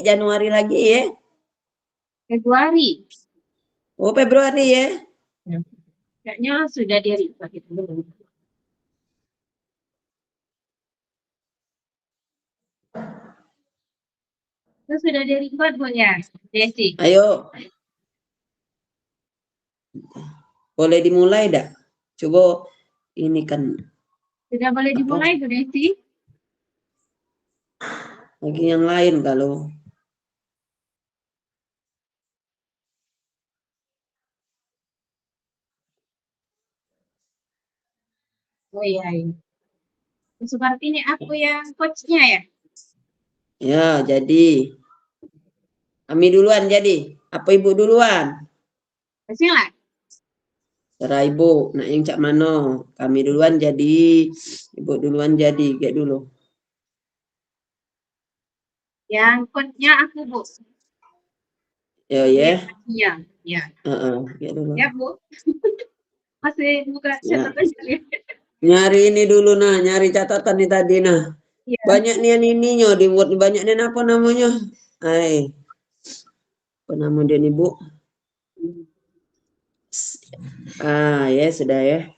Januari lagi ya. Februari. Oh, Februari ya. Kayaknya sudah di-record itu. Itu sudah di-record Bu ya, Desi? Ayo. Boleh dimulai dah. Coba ini kan. Sudah boleh dimulai Bu Desi? Lagi yang lain kalau. Oh iya, iya. Seperti ini aku yang coachnya ya? Ya, jadi. Kami duluan jadi. Apa ibu duluan? Bismillah. Serah ibu. Nak yang cak mano. Kami duluan jadi. Ibu duluan jadi. Kayak dulu. Yang coachnya aku Bu. Ya, ya. Iya, ya. Kayak dulu. Ya Bu. Masih buka Ya. catatan ya. Nyari ini dulu nah. Nyari catatan nih tadi nah. Iya. Banyak nih ininya. Dibuat banyak nih apa namanya. Apa nama dia nih Bu? Ya sudah ya.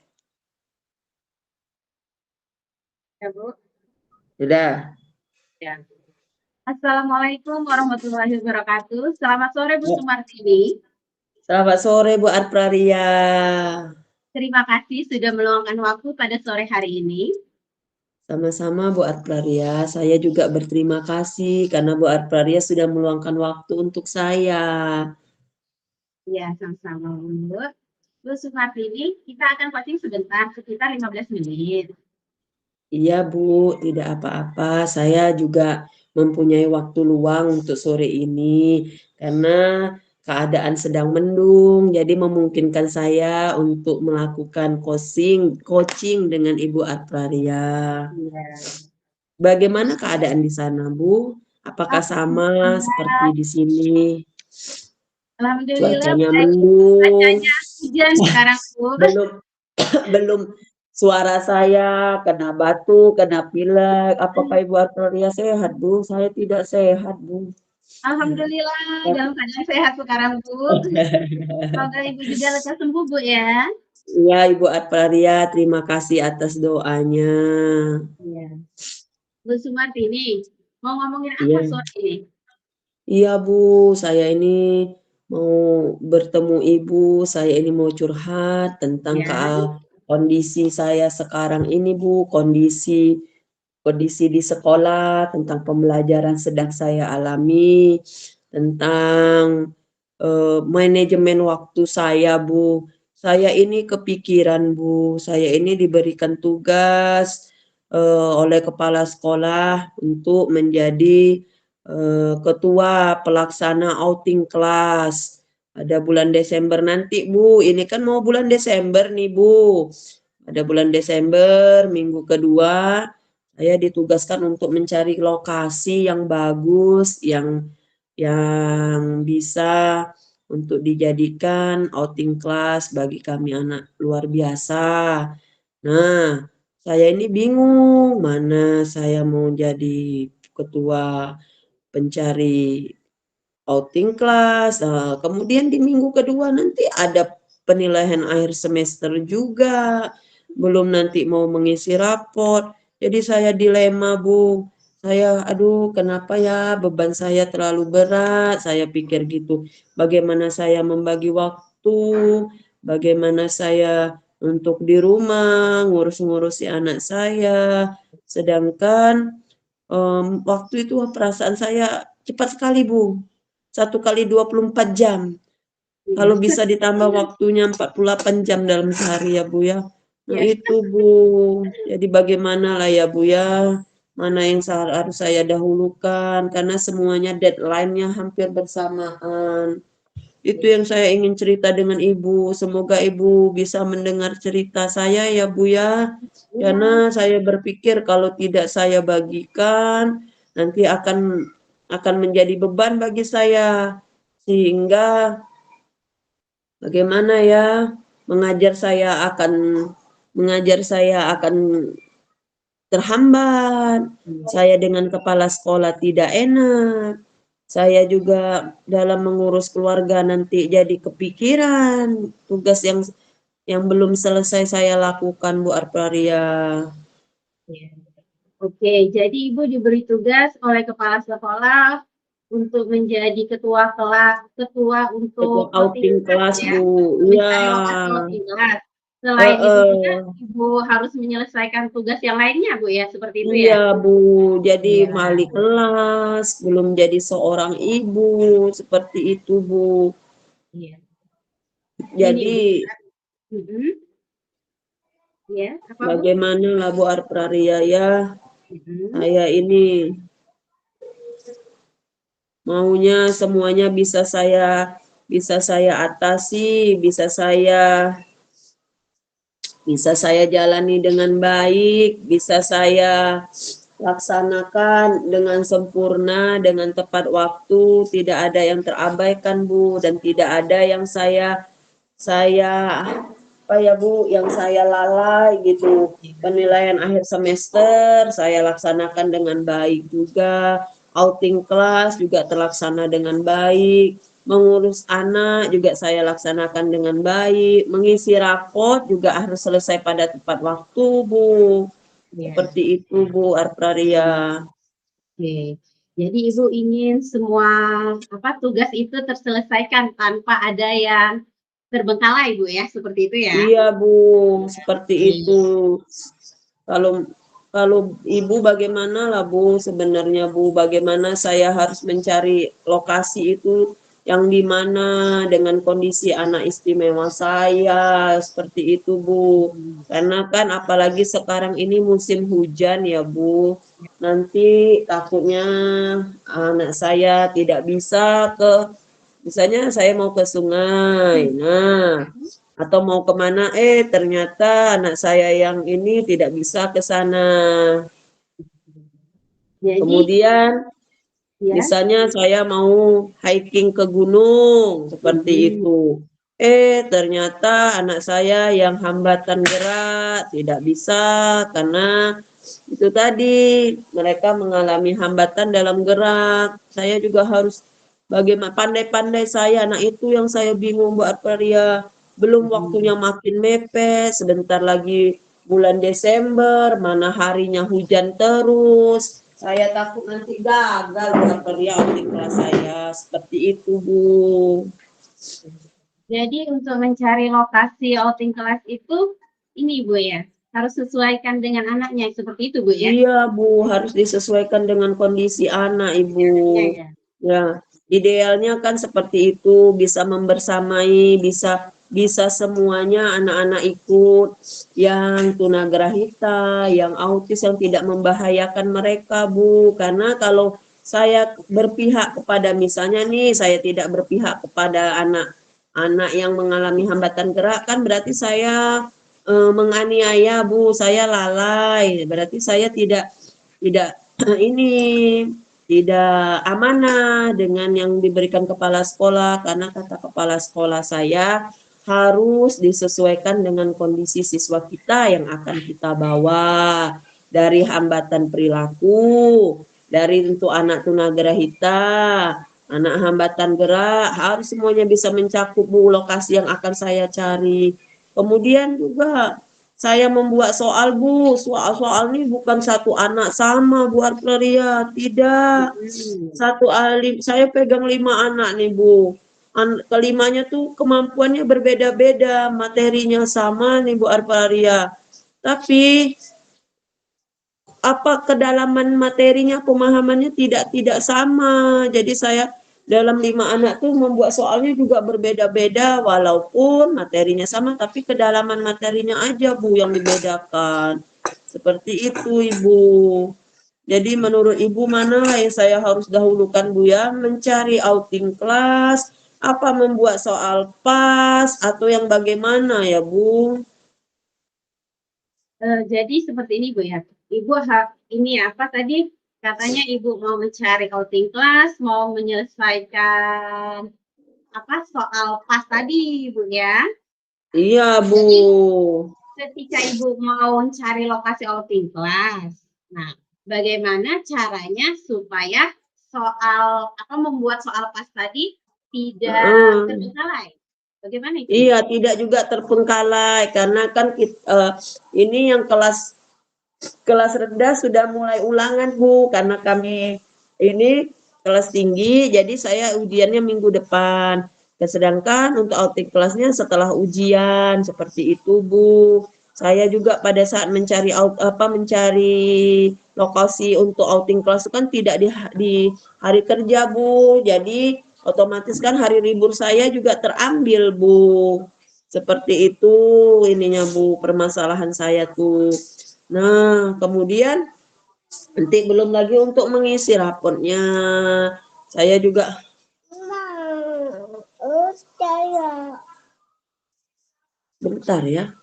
Ya Bu. Sudah. Ya. Assalamualaikum warahmatullahi wabarakatuh. Selamat sore Bu Sumartini. Selamat sore Bu Arpraria. Terima kasih sudah meluangkan waktu pada sore hari ini. Sama-sama Bu Arpraria. Saya juga berterima kasih karena Bu Arpraria sudah meluangkan waktu untuk saya. Ya, sama-sama Bu. Bu Sumartini, kita akan coaching sebentar, sekitar 15 menit. Iya Bu, tidak apa-apa. Saya juga mempunyai waktu luang untuk sore ini karena keadaan sedang mendung, jadi memungkinkan saya untuk melakukan coaching dengan Ibu Arpraria. Iya. Bagaimana keadaan di sana, Bu? Apakah sama seperti di sini? Alhamdulillah Cuacanya baik. mendung. Cuacanya hujan sekarang Bu. Belum belum suara saya kena batuk, kena pilek. Apakah Ibu Artelia sehat, Bu? Saya tidak sehat, Bu. Alhamdulillah dalam keadaan sehat sekarang Bu. Semoga Ibu juga lekas sembuh Bu ya. Iya, Ibu Artelia, terima kasih atas doanya. Iya. Bu Sumartini, mau ngomongin apa Iya. sore ini? Iya, Bu. Saya ini mau bertemu Ibu. Saya ini mau curhat tentang Ya. kondisi saya sekarang ini, Bu. Kondisi di sekolah, tentang pembelajaran sedang saya alami, tentang manajemen waktu saya, Bu. Saya ini kepikiran, Bu. Saya ini diberikan tugas oleh kepala sekolah untuk menjadi ketua pelaksana outing kelas. Ada bulan Desember nanti, Bu. Ini kan mau bulan Desember nih, Bu. Ada bulan Desember, minggu kedua, saya ditugaskan untuk mencari lokasi yang bagus, yang bisa untuk dijadikan outing kelas bagi kami anak luar biasa. Nah, saya ini bingung mana saya mau jadi ketua pencari outing kelas. Kemudian di minggu kedua nanti ada penilaian akhir semester juga. Belum nanti mau mengisi raport. Jadi saya dilema, Bu. Saya, aduh, kenapa ya beban saya terlalu berat? Saya pikir gitu. Bagaimana saya membagi waktu? Bagaimana saya untuk di rumah ngurus-ngurusi anak saya? Sedangkan waktu itu perasaan saya cepat sekali, Bu. 1 kali 24 jam. Kalau bisa ditambah waktunya 48 jam dalam sehari ya, Bu ya. Nah Ya. itu, Bu. Jadi bagaimana lah ya, Bu ya. Mana yang harus saya dahulukan. Karena semuanya deadline-nya hampir bersamaan. Itu yang saya ingin cerita dengan Ibu. Semoga Ibu bisa mendengar cerita saya ya, Bu ya. Karena saya berpikir kalau tidak saya bagikan, nanti akan menjadi beban bagi saya. Sehingga bagaimana ya mengajar saya akan terhambat. Saya dengan kepala sekolah tidak enak. saya juga dalam mengurus keluarga nanti jadi kepikiran tugas yang belum selesai saya lakukan, Bu Arparia. Ya. Oke, jadi Ibu diberi tugas oleh kepala sekolah untuk menjadi ketua Ketua untuk outing outing class kelas, ya, Bu. Iya. mencari lokasi outing class. Selain itu juga Heeh. Ibu harus menyelesaikan tugas yang lainnya, Bu ya, seperti itu Iya, ya? Bu. Jadi Iya. wali kelas, belum jadi seorang ibu, seperti itu, Bu. Iya. Ini Jadi Bu. Mhm. Ya, apa Bu? bagaimana lah Bu Arpraria ya, Mhm. saya ini maunya semuanya bisa saya atasi, bisa saya jalani dengan baik, bisa saya laksanakan dengan sempurna, dengan tepat waktu, tidak ada yang terabaikan Bu, dan tidak ada yang saya apa ya Bu, yang saya lalai gitu. Penilaian akhir semester saya laksanakan dengan baik juga, outing kelas juga terlaksana dengan baik, mengurus anak juga saya laksanakan dengan baik, mengisi rapot juga harus selesai pada tepat waktu, Bu. Iya. Seperti itu, Bu Arpraria. Oke. Jadi Ibu ingin semua tugas itu terselesaikan tanpa ada yang terbengkalai, Bu ya, seperti itu ya? Iya, Bu, seperti itu. Oke. Kalau kalau Ibu bagaimana lah Bu sebenarnya Bu, bagaimana saya harus mencari lokasi itu yang di mana dengan kondisi anak istimewa saya seperti itu Bu. Mhm. Karena kan apalagi sekarang ini musim hujan ya Bu. Nanti takutnya anak saya tidak bisa ke, misalnya saya mau ke sungai. Nah, atau mau kemana, ternyata anak saya yang ini tidak bisa ke sana. Jadi Kemudian ya, misalnya saya mau hiking ke gunung seperti mhm, itu. Ternyata anak saya yang hambatan gerak tidak bisa karena itu tadi mereka mengalami hambatan dalam gerak. Saya juga harus bagaimana pandai-pandai saya. Nah, itu yang saya bingung Bu Arparia. Belum mhm. waktunya makin mepet, sebentar lagi bulan Desember, mana harinya hujan terus. Saya takut nanti gagal Bu Arparia di kelas saya. Seperti itu, Bu. Jadi untuk mencari lokasi outing kelas itu ini Bu ya, harus sesuaikan dengan anaknya seperti itu Bu ya? Iya, Bu, harus disesuaikan dengan kondisi anak, Ibu. Iya ya. Ya, idealnya kan seperti itu, bisa membersamai, bisa bisa semuanya anak-anak ikut, yang tunagrahita, yang autis, yang tidak membahayakan mereka, Bu. Karena kalau saya berpihak kepada, misalnya nih, saya tidak berpihak kepada anak-anak yang mengalami hambatan gerak, kan berarti saya menganiaya, Bu. Saya lalai, berarti saya tidak ini tidak amanah dengan yang diberikan kepala sekolah, karena kata kepala sekolah saya harus disesuaikan dengan kondisi siswa kita yang akan kita bawa, dari hambatan perilaku, dari untuk anak tunagrahita, anak hambatan gerak, harus semuanya bisa mencakup Bu lokasi yang akan saya cari. Kemudian juga saya membuat soal Bu, soal-soal ini bukan satu anak sama Bu Arteria, tidak. Mhm. Satu alim, saya pegang 5 anak nih Bu. Kelimanya tuh kemampuannya berbeda-beda, materinya sama nih Bu Arteria. Tapi apa kedalaman materinya, pemahamannya tidak sama. Jadi saya dalam 5 anak tuh membuat soalnya juga berbeda-beda, walaupun materinya sama tapi kedalaman materinya aja Bu yang dibedakan. Seperti itu Ibu. Jadi menurut Ibu mana yang saya harus dahulukan Bu ya? Mencari outing kelas, apa membuat soal pas, atau yang bagaimana ya Bu? Jadi seperti ini Bu ya, Ibu ini apa tadi katanya Ibu mau mencari outing kelas, mau menyelesaikan soal pas tadi Bu ya. Iya Bu. Jadi ketika Ibu mau cari lokasi outing kelas, nah bagaimana caranya supaya soal apa membuat soal pas tadi tidak Heeh. terbengkalai. Bagaimana itu, Bu? Iya, tidak juga terpengkalai karena kan ini yang kelas rendah sudah mulai ulangan Bu, karena kami ini kelas tinggi, jadi saya ujiannya minggu depan. Sedangkan untuk outing kelasnya setelah ujian seperti itu Bu. Saya juga pada saat mencari lokasi untuk outing kelas itu kan tidak di hari kerja Bu. Jadi otomatis kan hari libur saya juga terambil Bu. Seperti itu ininya Bu, permasalahan saya tuh. Nah, kemudian nanti belum lagi untuk mengisi raportnya. Saya juga bentar ya.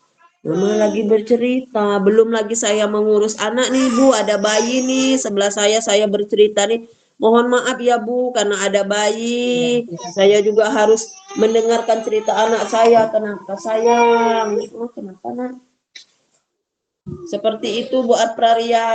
Mama lagi bercerita, belum lagi saya mengurus anak nih Bu, ada bayi nih sebelah saya bercerita nih. Mohon maaf ya Bu, karena ada bayi. Saya juga harus mendengarkan cerita anak saya. Kenapa sayang? Oh, kenapa nak? Seperti itu Bu Apraria.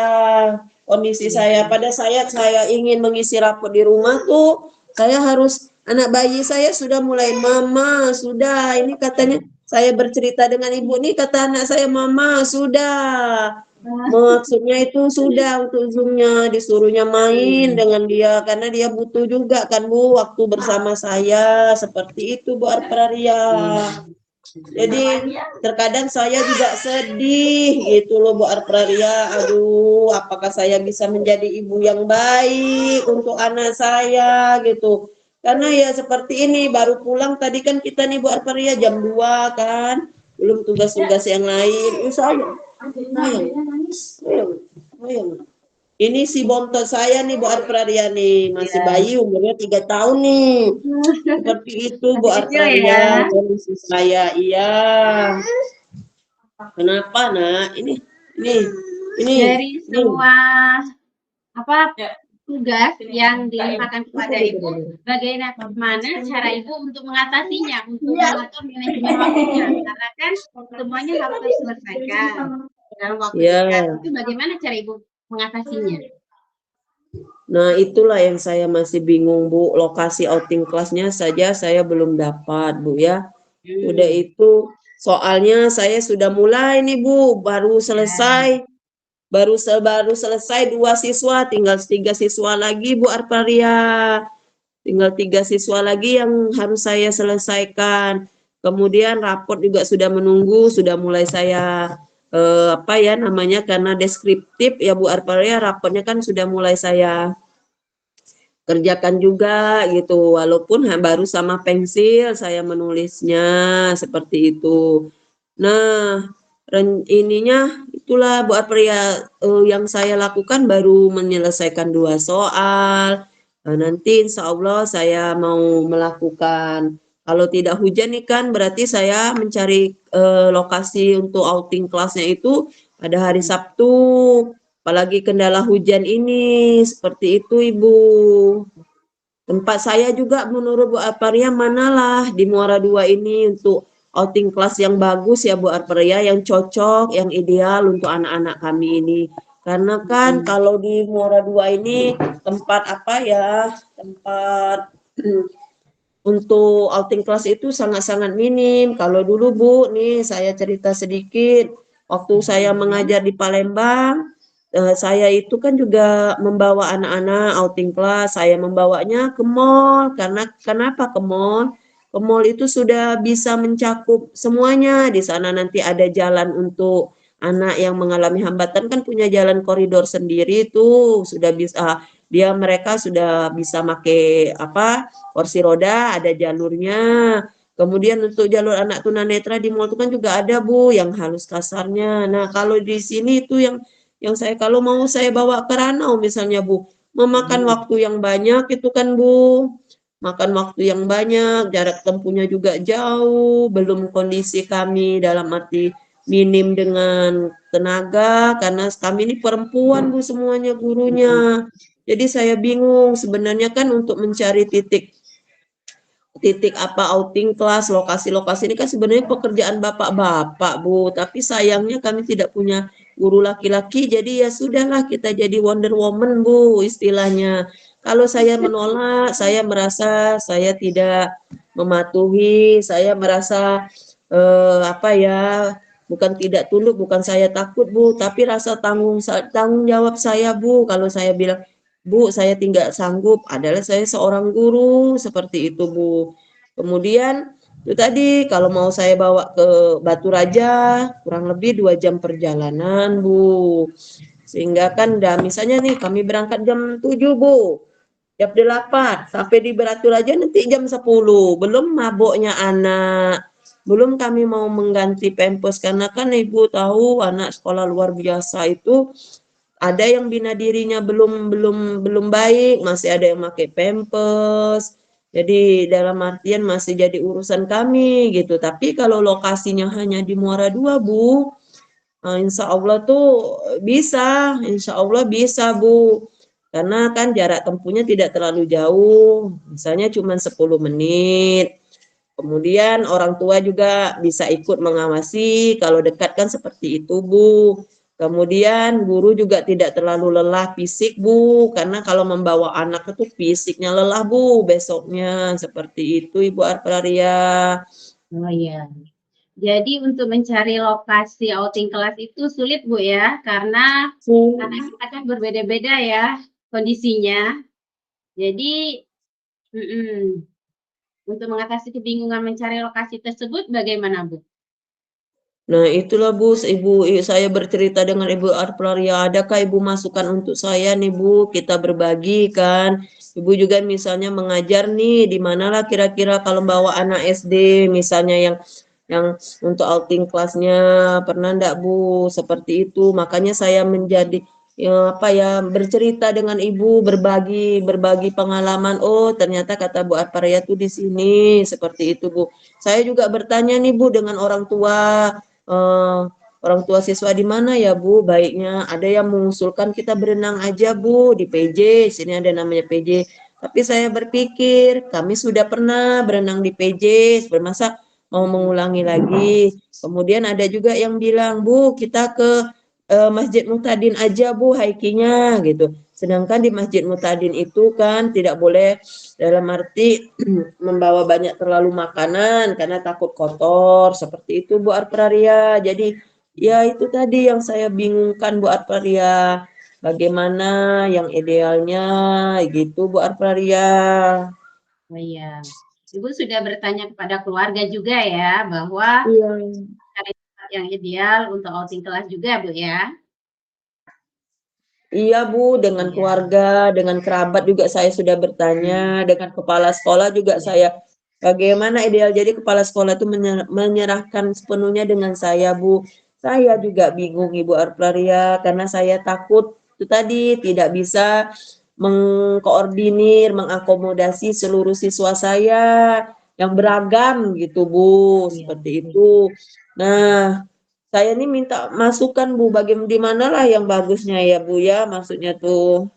Kondisi saya pada saya ingin mengisi rapot di rumah tuh, saya harus anak bayi saya sudah mulai mama, sudah ini katanya saya bercerita dengan ibu nih kata anak saya mama sudah. Maksudnya itu sudah untuk zoomnya disuruhnya main dengan dia karena dia butuh juga kan Bu waktu bersama saya seperti itu Bu Arpraria. Jadi terkadang saya juga sedih gitu loh Bu Arpraria. Aduh, apakah saya bisa menjadi ibu yang baik untuk anak saya gitu. Karena ya seperti ini baru pulang tadi kan kita nih Bu Arpraria jam 2 kan. Belum tugas-tugas yang lain. Sayang. Sayang. Sayang. Ini si bontot saya nih Bu Arpraria nih, masih bayi umurnya 3 tahun nih. Seperti itu Bu Masih kecil ya. Arpraria, kondisi saya. Iya. Kenapa nak? Ini. Dari semua apa tugas yang dilimpahkan kepada Ibu, bagaimana cara Ibu untuk mengatasinya, untuk mengatur manajemen waktunya? Karena kan semuanya harus diselesaikan dalam waktu dekat. Itu bagaimana cara Ibu mengatasinya? Nah, itulah yang saya masih bingung, Bu. Lokasi outing kelasnya saja saya belum dapat, Bu ya. Udah itu soalnya saya sudah mulai nih, Bu. Baru selesai. Baru selesai 2 siswa, tinggal 3 siswa lagi, Bu Arparia. Tinggal 3 siswa lagi yang harus saya selesaikan. Kemudian raport juga sudah menunggu, sudah mulai saya apa ya namanya karena deskriptif ya Bu Arparia, raportnya kan sudah mulai saya kerjakan juga gitu walaupun baru sama pensil saya menulisnya seperti itu. Nah, ininya itulah Bu Apria yang saya lakukan baru menyelesaikan 2 soal. Nanti insya Allah saya mau melakukan kalau tidak hujan nih kan berarti saya mencari lokasi untuk outing kelasnya itu pada hari Sabtu. Apalagi kendala hujan ini, seperti itu Ibu. Tempat saya juga menurut Bu Arparia manalah di Muara II ini untuk outing kelas yang bagus ya Bu Arparia, yang cocok, yang ideal untuk anak-anak kami ini. Karena kan kalau di Muara II ini tempat apa ya, tempat untuk outing kelas itu sangat-sangat minim. Kalau dulu Bu, nih saya cerita sedikit, waktu saya mengajar di Palembang, saya itu kan juga membawa anak-anak outing kelas, saya membawanya ke mall, karena kenapa ke mall? Ke mall itu sudah bisa mencakup semuanya, di sana nanti ada jalan untuk anak yang mengalami hambatan kan punya jalan koridor sendiri tuh, sudah bisa mereka sudah bisa pakai apa kursi roda, ada jalurnya. Kemudian untuk jalur anak tunanetra di mall itu kan juga ada Bu yang halus kasarnya. Nah, kalau di sini itu yang saya kalau mau saya bawa ke Ranau misalnya Bu, memakan waktu yang banyak itu kan Bu. Makan waktu yang banyak, jarak tempuhnya juga jauh, belum kondisi kami dalam arti minim dengan tenaga karena kami ini perempuan Bu semuanya gurunya. Jadi saya bingung sebenarnya kan untuk mencari titik apa outing kelas, lokasi-lokasi ini kan sebenarnya pekerjaan bapak-bapak Bu, tapi sayangnya kami tidak punya guru laki-laki, jadi ya sudahlah kita jadi Wonder Woman Bu istilahnya. kalau saya menolak, saya merasa saya tidak mematuhi, saya merasa apa ya, bukan tidak tunduk, bukan saya takut Bu, tapi rasa tanggung jawab saya Bu. Kalau saya bilang, Bu, saya tidak sanggup, adalah saya seorang guru, seperti itu Bu. Kemudian itu tadi kalau mau saya bawa ke Batu Raja kurang lebih 2 jam perjalanan Bu. Sehingga kan misalnya nih kami berangkat jam 7 Bu. Jam 8 sampai di Batu Raja nanti jam 10. Belum maboknya anak. Belum kami mau mengganti pampers karena kan Ibu tahu anak sekolah luar biasa itu ada yang bina dirinya belum baik, masih ada yang pakai pampers. Jadi dalam artian masih jadi urusan kami gitu. Tapi kalau lokasinya hanya di Muara II, Bu, insya Allah tuh bisa, insya Allah bisa Bu. Karena kan jarak tempuhnya tidak terlalu jauh, misalnya cuma 10 menit. Kemudian orang tua juga bisa ikut mengawasi, kalau dekat kan seperti itu Bu. Kemudian guru juga tidak terlalu lelah fisik Bu, karena kalau membawa anak itu fisiknya lelah Bu, besoknya seperti itu Ibu Arpraria. Oh iya. Jadi untuk mencari lokasi outing kelas itu sulit Bu ya, karena anak kita kan berbeda-beda ya kondisinya. Jadi untuk mengatasi kebingungan mencari lokasi tersebut bagaimana Bu? Nah, itulah Bu, saya bercerita dengan Ibu Arplaria, adakah Ibu masukan untuk saya nih Bu, kita berbagi kan. Ibu juga misalnya mengajar nih, di manalah kira-kira kalau bawa anak SD, misalnya yang untuk outing kelasnya, pernah enggak Bu, seperti itu. Makanya saya menjadi ya, apa ya, bercerita dengan Ibu, berbagi pengalaman. Oh, ternyata kata Bu Arparia tuh di sini, seperti itu Bu. Saya juga bertanya nih Bu dengan orang tua. Orang tua siswa di mana ya Bu? Baiknya ada yang mengusulkan kita berenang aja Bu di PJ, sini ada namanya PJ. Tapi saya berpikir kami sudah pernah berenang di PJ, bermasa mau mengulangi lagi. Kemudian ada juga yang bilang Bu kita ke Masjid Muhtadin aja Bu hikingnya gitu. Sedangkan di Masjid Muhtadin itu kan tidak boleh dalam arti membawa banyak terlalu makanan karena takut kotor seperti itu Bu Arpraria. Jadi ya itu tadi yang saya bingungkan Bu Arpraria. Bagaimana yang idealnya gitu Bu Arpraria. Oh iya. Ibu sudah bertanya kepada keluarga juga ya, bahwa Iya. cari tempat yang ideal untuk outing kelas juga Bu ya? Iya Bu, dengan Iya. keluarga, dengan kerabat juga saya sudah bertanya, dengan kepala sekolah juga Iya. saya bagaimana ideal. Jadi kepala sekolah itu menyerahkan sepenuhnya dengan saya Bu. Saya juga bingung Ibu Arplaria karena saya takut itu tadi tidak bisa mengkoordinir, mengakomodasi seluruh siswa saya yang beragam gitu Bu, Iya. seperti itu. Nah, saya ini minta masukan Bu, di manalah yang bagusnya ya Bu ya, maksudnya tuh.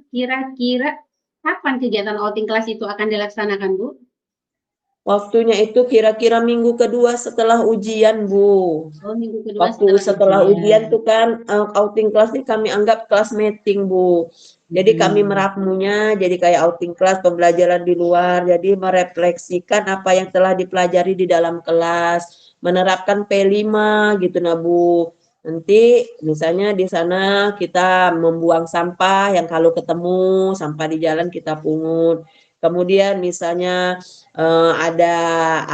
Kira-kira kapan kegiatan outing kelas itu akan dilaksanakan Bu? Waktunya itu kira-kira minggu kedua setelah ujian Bu. Oh, minggu kedua Waktu setelah setelah ujian ujian. tuh kan outing kelas ini kami anggap kelas meeting Bu. Jadi kami Mhm. meramunya jadi kayak outing kelas pembelajaran di luar. Jadi merefleksikan apa yang telah dipelajari di dalam kelas, menerapkan P5 gitu nah Bu. Nanti misalnya di sana kita membuang sampah yang kalau ketemu sampah di jalan kita pungut. Kemudian misalnya ada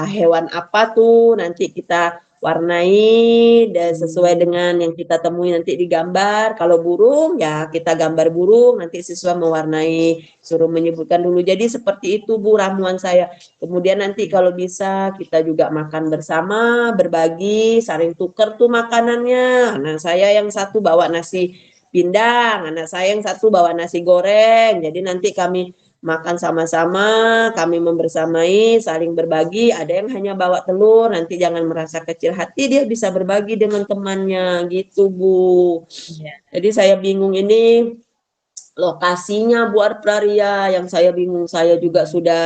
hewan apa tuh nanti kita warnai dan sesuai Hmm. dengan yang kita temui nanti digambar. Kalau burung ya kita gambar burung, nanti siswa mewarnai, suruh menyebutkan dulu. Jadi seperti itu Bu ramuan saya. Kemudian nanti kalau bisa kita juga makan bersama, berbagi, saling tuker tuh makanannya. Nah, saya yang satu bawa nasi pindang, anak saya yang satu bawa nasi goreng. Jadi nanti kami makan sama-sama, kami membersamai, saling berbagi. Ada yang hanya bawa telur, nanti jangan merasa kecil hati, dia bisa berbagi dengan temannya, gitu Bu. Iya. Jadi saya bingung ini lokasinya Bu Arpraria, yang saya bingung saya juga Mhm. sudah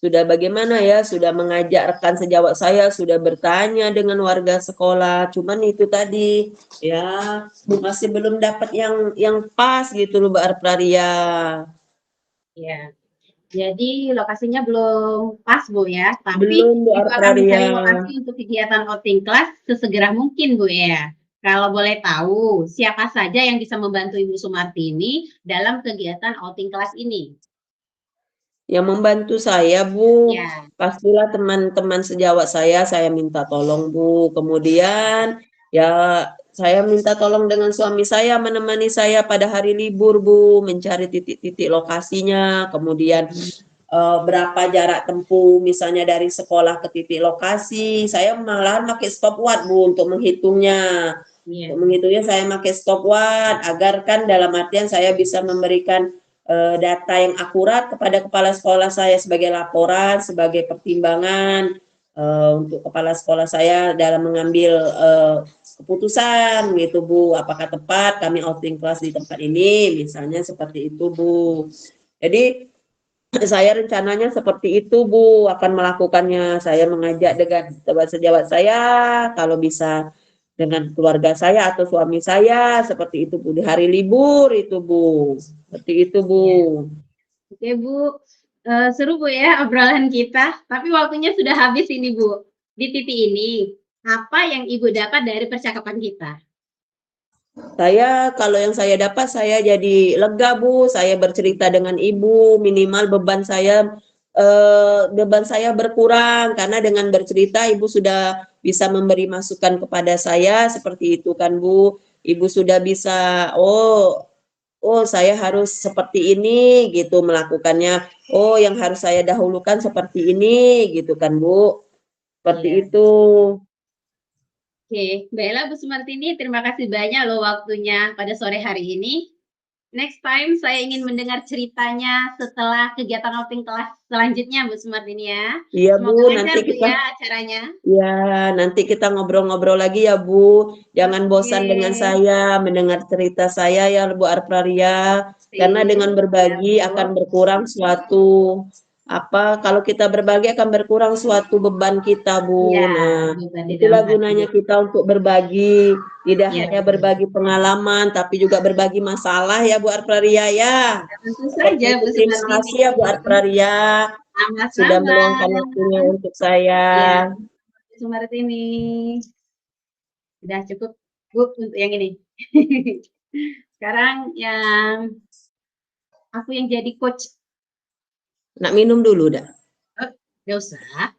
sudah bagaimana ya, sudah mengajak rekan sejawat saya, sudah bertanya dengan warga sekolah, cuman itu tadi, ya masih belum dapat yang pas gitu loh Mbak Arpraria. Ya. Jadi lokasinya belum pas Bu ya, Belum tapi Bu Ibu akan Arpraria. mencari lokasi untuk kegiatan outing kelas sesegera mungkin Bu ya. Kalau boleh tahu, siapa saja yang bisa membantu Ibu Sumartini dalam kegiatan outing kelas ini? Yang membantu saya Bu, Ya, pastilah teman-teman sejawat saya minta tolong Bu. Kemudian ya saya minta tolong dengan suami saya menemani saya pada hari libur Bu, mencari titik-titik lokasinya. Kemudian berapa jarak tempuh misalnya dari sekolah ke titik lokasi. Saya malahan pakai stopwatch Bu untuk menghitungnya. iya, Untuk menghitungnya saya pakai stopwatch agar kan dalam artian saya bisa memberikan data yang akurat kepada kepala sekolah saya sebagai laporan, sebagai pertimbangan untuk kepala sekolah saya dalam mengambil keputusan gitu Bu, apakah tepat kami outing kelas di tempat ini, misalnya seperti itu Bu. Jadi saya rencananya seperti itu Bu, akan melakukannya. Saya mengajak dengan sejawat saya, kalau bisa dengan keluarga saya atau suami saya, seperti itu Bu. Di hari libur itu Bu, seperti itu Bu. iya. Oke Bu, seru Bu ya obrolan kita, tapi waktunya sudah habis ini Bu. Di titik ini, apa yang Ibu dapat dari percakapan kita? Saya kalau yang saya dapat saya jadi lega Bu, saya bercerita dengan Ibu, minimal beban saya berkurang karena dengan bercerita Ibu sudah bisa memberi masukan kepada saya seperti itu kan Bu. Ibu sudah bisa oh saya harus seperti ini gitu melakukannya. Oh yang harus saya dahulukan seperti ini gitu kan Bu. Seperti Iya. itu. Oke, Mbak Ella Bu Sumartini, terima kasih banyak loh waktunya pada sore hari ini. Next time saya ingin mendengar ceritanya setelah kegiatan outing kelas selanjutnya Bu Sumartini ya. Iya Bu, Semoga lancar nanti Bu kita ya acaranya. ya, nanti kita ngobrol-ngobrol lagi ya Bu. Jangan Oke, bosan dengan saya, mendengar cerita saya ya Bu Arpraria. Karena sip, dengan siap berbagi Bu. akan berkurang kalau kita berbagi akan berkurang suatu beban kita Iya, Bu. Nah, beban di dalam itulah hati Bu. gunanya kita untuk berbagi. Tidak Iya, hanya berbagi pengalaman, tapi juga berbagi masalah ya Bu Arpraria ya. tentu saja Seperti itu. Bu Terima Sumartini. kasih ya Bu Arpraria sudah Sama-sama. meluangkan waktunya untuk saya. Iya, Bu Sumartini. Sudah cukup Bu untuk yang ini. Sekarang yang aku yang jadi coach. Nak minum dulu dah. Oh, nggak usah.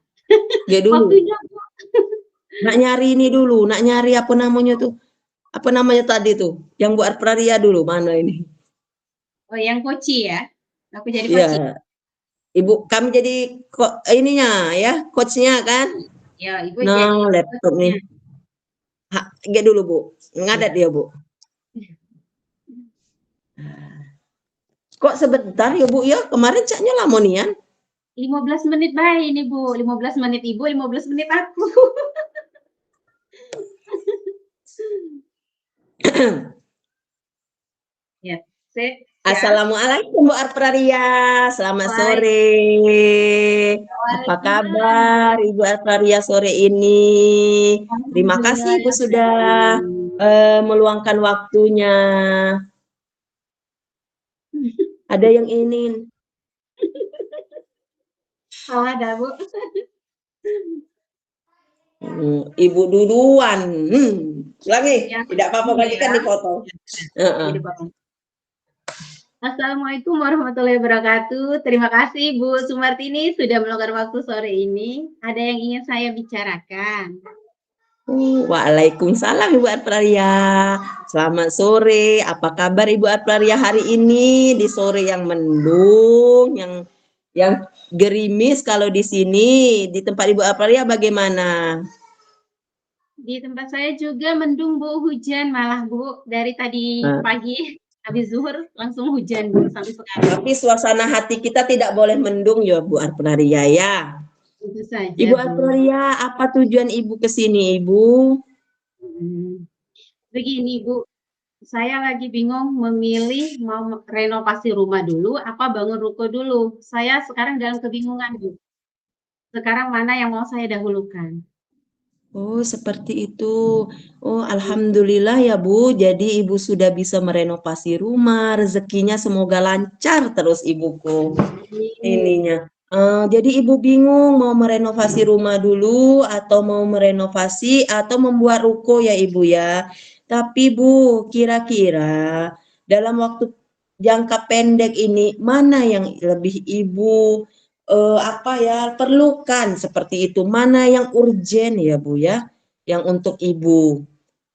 Dia dulu. Waktunya Nak nyari ini dulu, nak nyari apa namanya tuh? Apa namanya tadi tuh? Yang buat praria dulu, mana ini? oh yang koci ya. Aku jadi koci. Iya, Ibu kami jadi kok ininya ya, coachnya kan? Ya, Ibu jadi Nah, laptop nih. coachnya. Get dulu, Bu. Ya. Ngadat dia, Bu. Kok sebentar ya, Bu ya? Kemarin caknya lamonian. 15 menit baik ini Bu. 15 menit Ibu, 15 menit aku. Ya, siap. Assalamualaikum Bu Arpraria. Selamat sore. Apa Waalaikumsalam. kabar Ibu Arpraria sore ini? Terima Alhamdulillah kasih Ibu ya sudah meluangkan waktunya. Ada yang ingin Ada Bu. Ibu duluan. Lagi, Ya, tidak apa-apa dulu lagi kan ya. dipoto. Jadi potong. Assalamualaikum warahmatullahi wabarakatuh. Terima kasih Bu Sumartini sudah meluangkan waktu sore ini. Ada yang ingin saya bicarakan. Waalaikumsalam Ibu Arpraria. Selamat sore. Apa kabar Ibu Arpraria hari ini di sore yang mendung, yang gerimis kalau di sini. Di tempat Ibu Arpraria bagaimana? Di tempat saya juga mendung Bu, hujan malah Bu. Dari tadi Nah, pagi habis zuhur langsung hujan Bu sampai sekarang. tapi suasana hati kita tidak boleh mendung ya Bu Arpraria ya. Itu saja Ibu Bu. Arpraria, apa tujuan Ibu ke sini Ibu? Begini Bu, saya lagi bingung memilih mau renovasi rumah dulu apa bangun ruko dulu. Saya sekarang dalam kebingungan Bu. sekarang mana yang mau saya dahulukan. Oh, seperti itu. Oh, alhamdulillah ya, Bu. Jadi Ibu sudah bisa merenovasi rumah, rezekinya semoga lancar terus Ibuku. Amin. Ininya. Jadi Ibu bingung mau merenovasi rumah dulu atau mau merenovasi atau membuat ruko ya Ibu ya. Tapi Bu, kira-kira dalam waktu jangka pendek ini mana yang lebih Ibu apa ya perlukan seperti itu? Mana yang urgen ya Bu ya? Yang untuk Ibu.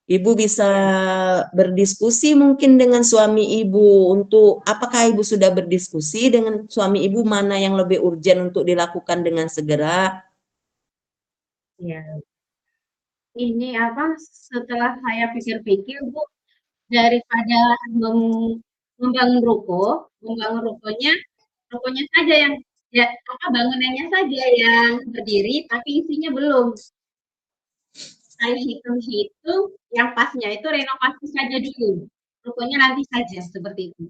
Ibu bisa Ya. berdiskusi mungkin dengan suami Ibu untuk apakah Ibu sudah berdiskusi dengan suami Ibu mana yang lebih urgen untuk dilakukan dengan segera? Ya. Ini apa, setelah saya pikir-pikir, Bu, daripada mem membangun ruko, rukonya saja yang ya apa, bangunannya saja yang berdiri, tapi isinya belum. Saya hitung-hitung, yang pasnya itu renovasi saja dulu. Rukonya nanti saja, seperti itu.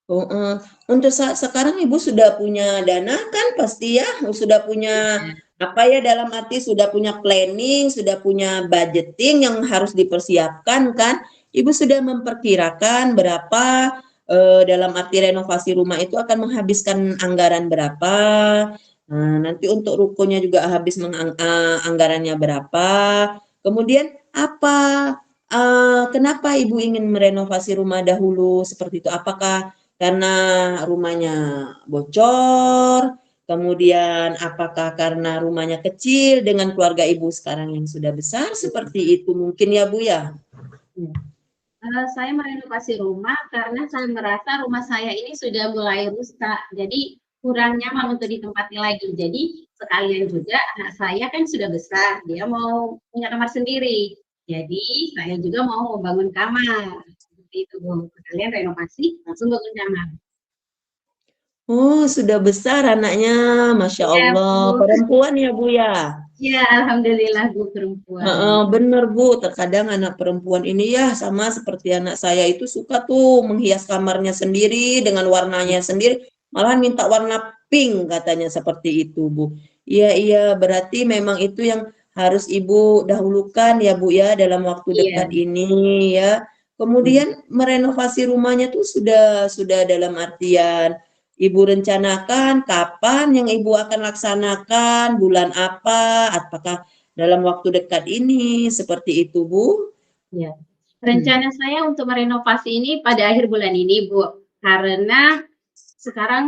Heeh. Untuk sekarang Ibu sudah punya dana kan pasti ya? Sudah punya Iya. apa ya dalam arti sudah punya planning, sudah punya budgeting yang harus dipersiapkan kan? Ibu sudah memperkirakan berapa dalam arti renovasi rumah itu akan menghabiskan anggaran berapa? Nah, nanti untuk rukonya juga habis anggarannya berapa? Kemudian apa? Kenapa Ibu ingin merenovasi rumah dahulu seperti itu? Apakah karena rumahnya bocor, kemudian apakah karena rumahnya kecil dengan keluarga Ibu sekarang yang sudah besar, seperti itu mungkin ya, Bu, ya? Iya. Saya merenovasi rumah karena saya merasa rumah saya ini sudah mulai rusak, jadi kurang nyaman untuk ditempati lagi. Jadi sekalian juga anak saya kan sudah besar, dia mau punya kamar sendiri. Jadi saya juga mau membangun kamar. Seperti itu, Bu. Sekalian renovasi, langsung bangun kamar. Oh, sudah besar anaknya, Masya Iya, Allah. Bu. Perempuan ya, Bu, ya? Iya, alhamdulillah, Bu, perempuan. Heeh, bener Bu, terkadang anak perempuan ini ya sama seperti anak saya itu suka tuh menghias kamarnya sendiri dengan warnanya sendiri, malahan minta warna pink katanya seperti itu Bu. Iya iya, berarti memang itu yang harus Ibu dahulukan ya Bu ya dalam waktu Iya. dekat ini ya. Kemudian merenovasi rumahnya tuh sudah dalam artian Ibu rencanakan kapan yang Ibu akan laksanakan, bulan apa, apakah dalam waktu dekat ini, seperti itu, Bu? Iya. Rencana saya untuk merenovasi ini pada akhir bulan ini, Bu. Karena sekarang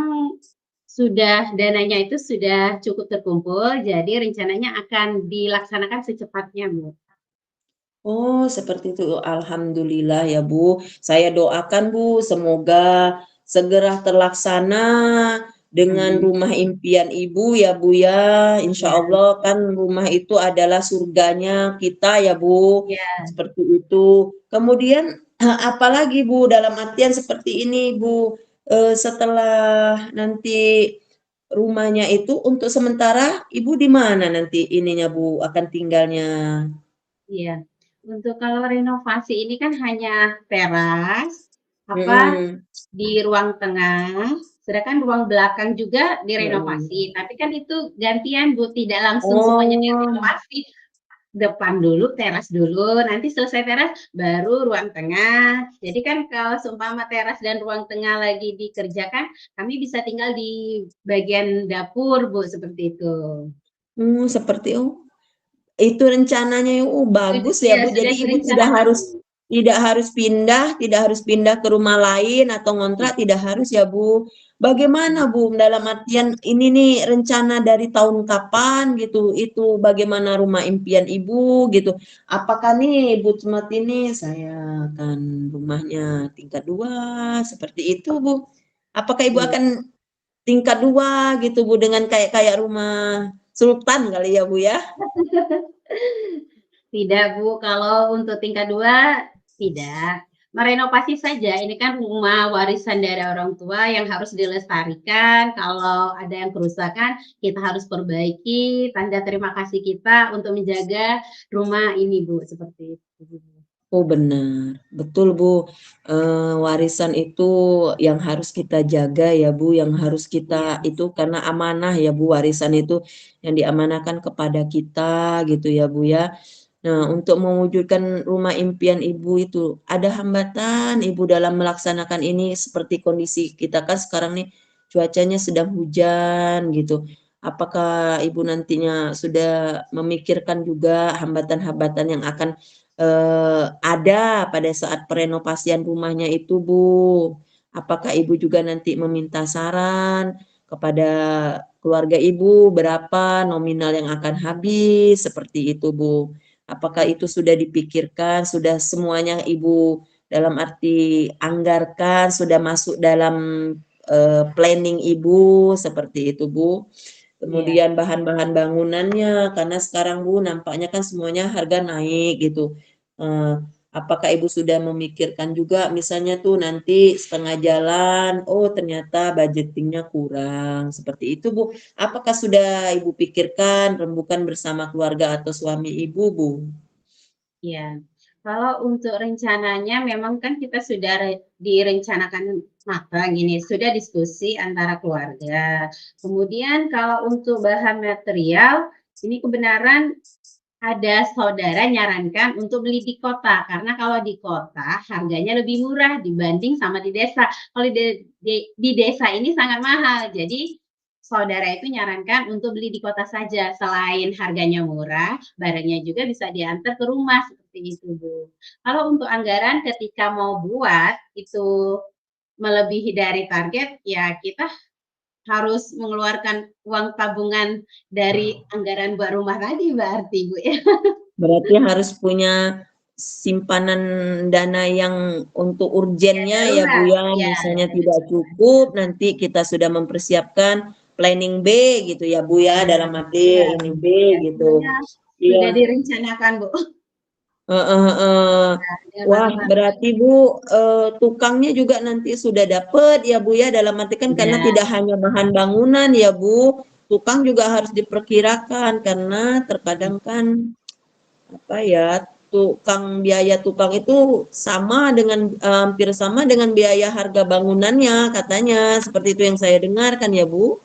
sudah dananya itu sudah cukup terkumpul, jadi rencananya akan dilaksanakan secepatnya, Bu. Oh, seperti itu. Alhamdulillah ya, Bu. Saya doakan, Bu, semoga segera terlaksana dengan Amin. rumah impian Ibu ya, Bu ya. Insya Iya, Allah kan rumah itu adalah surganya kita ya, Bu. iya, Seperti itu. Kemudian apalagi, Bu, dalam artian seperti ini, Bu. Setelah nanti rumahnya itu untuk sementara Ibu di mana nanti ininya, Bu, akan tinggalnya? iya. Untuk kalau renovasi ini kan hanya teras, apa, Mhm. di ruang tengah, sedangkan ruang belakang juga Mhm. direnovasi, tapi kan itu gantian, Bu, tidak langsung semuanya Oh, direnovasi. Depan dulu, teras dulu, nanti selesai teras baru ruang tengah. Jadi kan kalau seumpama teras dan ruang tengah lagi dikerjakan, kami bisa tinggal di bagian dapur, Bu, seperti itu. seperti itu rencananya ya, bagus ya, Iya, Bu. sudah Jadi Ibu direncanakan. tidak harus pindah ke rumah lain atau ngontrak, tidak harus ya, Bu. Bagaimana, Bu, dalam artian ini nih rencana dari tahun kapan gitu, itu bagaimana rumah impian Ibu gitu. Apakah nih Bu Cemot ini saya akan rumahnya tingkat 2 seperti itu, Bu? Apakah Ibu Iya. akan tingkat 2 gitu, Bu, dengan kayak kayak rumah sultan kali ya, Bu, ya? Tidak, Bu, kalau untuk tingkat 2 tidak. Merenovasi saja, ini kan rumah warisan dari orang tua yang harus dilestarikan, kalau ada yang kerusakan kita harus perbaiki, tanda terima kasih kita untuk menjaga rumah ini, Bu, seperti itu. Oh benar, betul Bu, warisan itu yang harus kita jaga ya Bu, yang harus Iya, kita itu karena amanah ya Bu, warisan itu yang diamanahkan kepada kita gitu ya Bu ya. Nah, untuk mewujudkan rumah impian Ibu itu, ada hambatan Ibu dalam melaksanakan ini seperti kondisi kita kan sekarang nih cuacanya sedang hujan gitu. Apakah Ibu nantinya sudah memikirkan juga hambatan-hambatan yang akan ada pada saat perenovasian rumahnya itu, Bu? Apakah Ibu juga nanti meminta saran kepada keluarga Ibu berapa nominal yang akan habis seperti itu, Bu? Apakah itu sudah dipikirkan, sudah semuanya Ibu dalam arti anggarkan, sudah masuk dalam planning Ibu seperti itu, Bu? iya. Kemudian bahan-bahan bangunannya, karena sekarang Bu nampaknya kan semuanya harga naik gitu. Eh, apakah Ibu sudah memikirkan juga misalnya tuh nanti setengah jalan, oh ternyata budgetingnya kurang, seperti itu Bu. Apakah sudah Ibu pikirkan rembukan bersama keluarga atau suami Ibu, Bu? Iya, kalau untuk rencananya memang kan kita sudah direncanakan matang gini, sudah diskusi antara keluarga. Kemudian kalau untuk bahan material, ini kebenaran ada saudara nyarankan untuk beli di kota, karena kalau di kota harganya lebih murah dibanding sama di desa. Kalau di desa ini sangat mahal, jadi saudara itu nyarankan untuk beli di kota saja. Selain harganya murah, barangnya juga bisa diantar ke rumah seperti itu, Bu. Kalau untuk anggaran ketika mau buat itu melebihi dari target, ya kita harus mengeluarkan uang tabungan dari anggaran buat rumah tadi berarti, Bu ya. Berarti harus punya simpanan dana yang untuk Ya urgennya ya Bu darurat, ya, ya misalnya dana tidak cukup, nanti kita sudah mempersiapkan planning B gitu ya Bu ya, dalam ya, arti ini B ya gitu. semuanya sudah Iya, direncanakan, Bu. heeh, heeh. Dengan Wah, matang-matang. berarti Bu tukangnya juga nanti sudah dapet ya Bu ya, dalam arti kan karena Sudah, tidak hanya bahan bangunan ya Bu, tukang juga harus diperkirakan karena terkadang kan apa ya, biaya tukang itu sama dengan hampir sama dengan biaya harga bangunannya katanya, seperti itu yang saya dengarkan ya, Bu?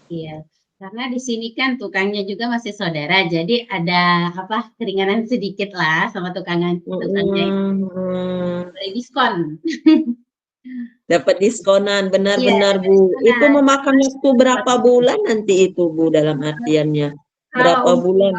iya. Karena di sini kan tukangnya juga masih saudara, jadi ada apa keringanan sedikit lah sama tukangnya itu. Mhm, mhm. Boleh diskon. Dapat diskonan, Iya, benar-benar, dapat Bu. Itu diskonan. memakan Karena waktu berapa bulan nanti itu, Bu, dalam artiannya? kalau Berapa untuk bulan?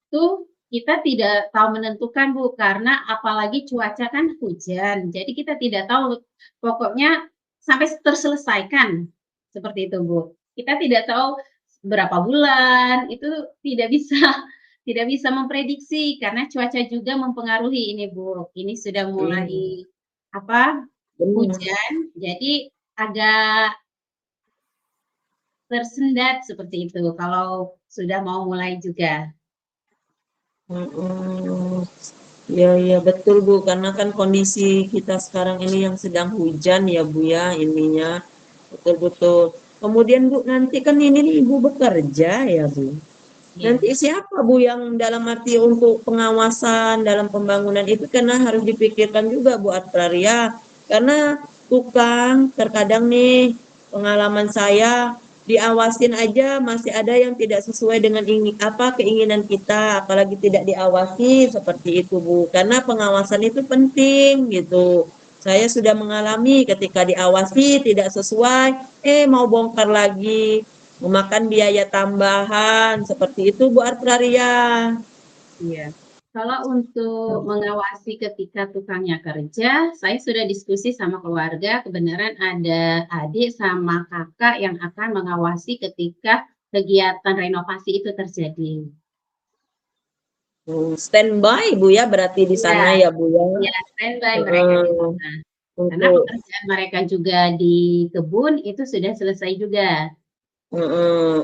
itu kita tidak tahu menentukan, Bu, karena apalagi cuaca kan hujan. Jadi kita tidak tahu, pokoknya sampai terselesaikan seperti itu, Bu. Kita tidak tahu berapa bulan, itu tidak bisa tidak bisa memprediksi karena cuaca juga mempengaruhi ini, Bu. Ini sudah Iya, mulai apa? benar. Hujan, jadi agak tersendat seperti itu kalau sudah mau mulai juga. Mhm. Iya, iya betul Bu, karena kan kondisi kita sekarang ini yang sedang hujan ya Bu ya, ininya betul-betul. Kemudian Bu, nanti kan ini nih Ibu bekerja ya Bu. Iya. Nanti siapa Bu yang dalam arti untuk pengawasan dalam pembangunan itu karena harus dipikirkan juga Bu Apraria. Karena tukang terkadang nih pengalaman saya diawasin aja masih ada yang tidak sesuai dengan keinginan kita, apalagi tidak diawasi seperti itu Bu. Karena pengawasan itu penting gitu. Saya sudah mengalami ketika diawasi tidak sesuai, mau bongkar lagi, memakan biaya tambahan seperti itu Bu Artraria. Iya. Kalau untuk mengawasi ketika tukangnya kerja, saya sudah diskusi sama keluarga, kebenaran ada adik sama kakak yang akan mengawasi ketika kegiatan renovasi itu terjadi. Standby Bu ya berarti di Iya, sana ya Bu ya. iya, standby mereka di Heeh, sana. Karena untuk pekerjaan mereka juga di kebun itu sudah selesai juga.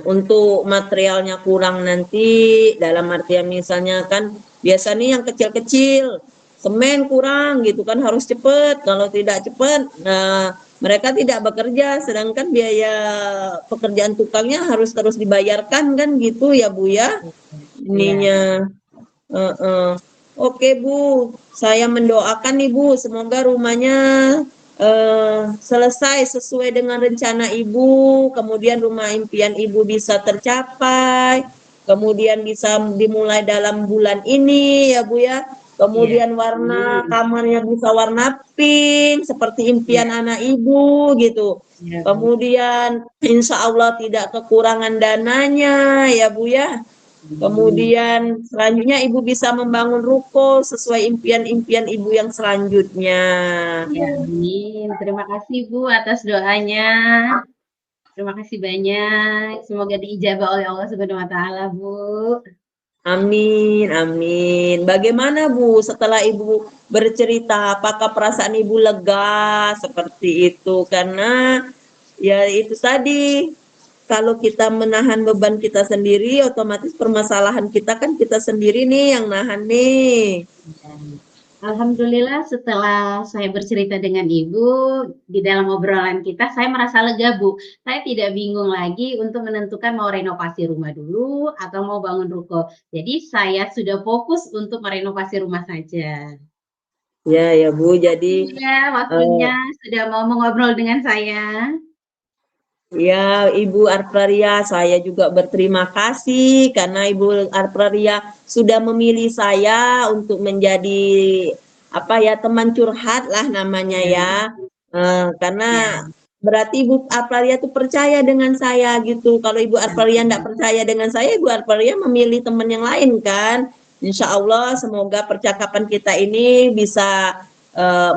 untuk materialnya kurang nanti dalam artian misalnya kan biasa nih yang kecil-kecil semen kurang gitu kan harus cepet kalau tidak cepet nah mereka tidak bekerja sedangkan biaya pekerjaan tukangnya harus terus dibayarkan kan gitu ya Bu ya Iya, ininya. Heeh. Oke Bu, saya mendoakan nih Bu, semoga rumahnya selesai sesuai dengan rencana Ibu, kemudian rumah impian Ibu bisa tercapai, kemudian bisa dimulai dalam bulan ini ya Bu ya. Iya. Kemudian warna kamarnya bisa warna pink seperti Iya. impian anak Ibu gitu. Iya, Bu. Kemudian insya Allah tidak kekurangan dananya ya Bu ya. Amin. Kemudian selanjutnya Ibu bisa membangun ruko sesuai impian-impian Ibu yang selanjutnya. Ya, amin. Terima kasih Bu atas doanya. Terima kasih banyak. Semoga diijabah oleh Allah Subhanahu wa taala, Bu. Amin, amin. Bagaimana Bu setelah Ibu bercerita, apakah perasaan Ibu lega seperti itu? Karena ya itu tadi, kalau kita menahan beban kita sendiri, otomatis permasalahan kita kan kita sendiri nih yang nahan nih. Alhamdulillah setelah saya bercerita dengan Ibu, di dalam obrolan kita saya merasa lega, Bu. Saya tidak bingung lagi untuk menentukan mau renovasi rumah dulu atau mau bangun ruko. Jadi saya sudah fokus untuk merenovasi rumah saja. Ya, ya Bu. Jadi Iya, eh, waktunya sudah mau mengobrol dengan saya. ya, Ibu Arpraria, saya juga berterima kasih karena Ibu Arpraria sudah memilih saya untuk menjadi apa ya teman curhat lah namanya Iya, ya. Karena iya. berarti Ibu Arpraria tuh percaya dengan saya gitu. Kalau Ibu Arpraria tidak percaya dengan saya, Ibu Arpraria memilih teman yang lain kan. Insya Allah semoga percakapan kita ini bisa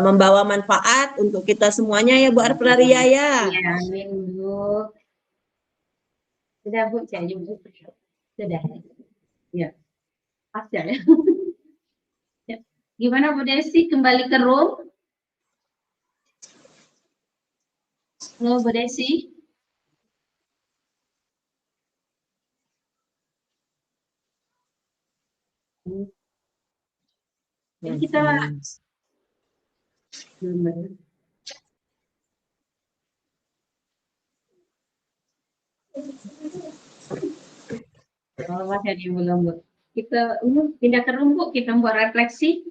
membawa manfaat untuk kita semuanya ya Bu Arpraria ya. Iya, amin, Bu. Sudah, Bu, saya jemput. Sudah. Ya, pas ya. Ya. Gimana Bu Desi kembali ke room? Halo Bu Desi. Jadi kita oh, masih ada yang belum Bu. Kita pindah ke room Bu, kita buat refleksi.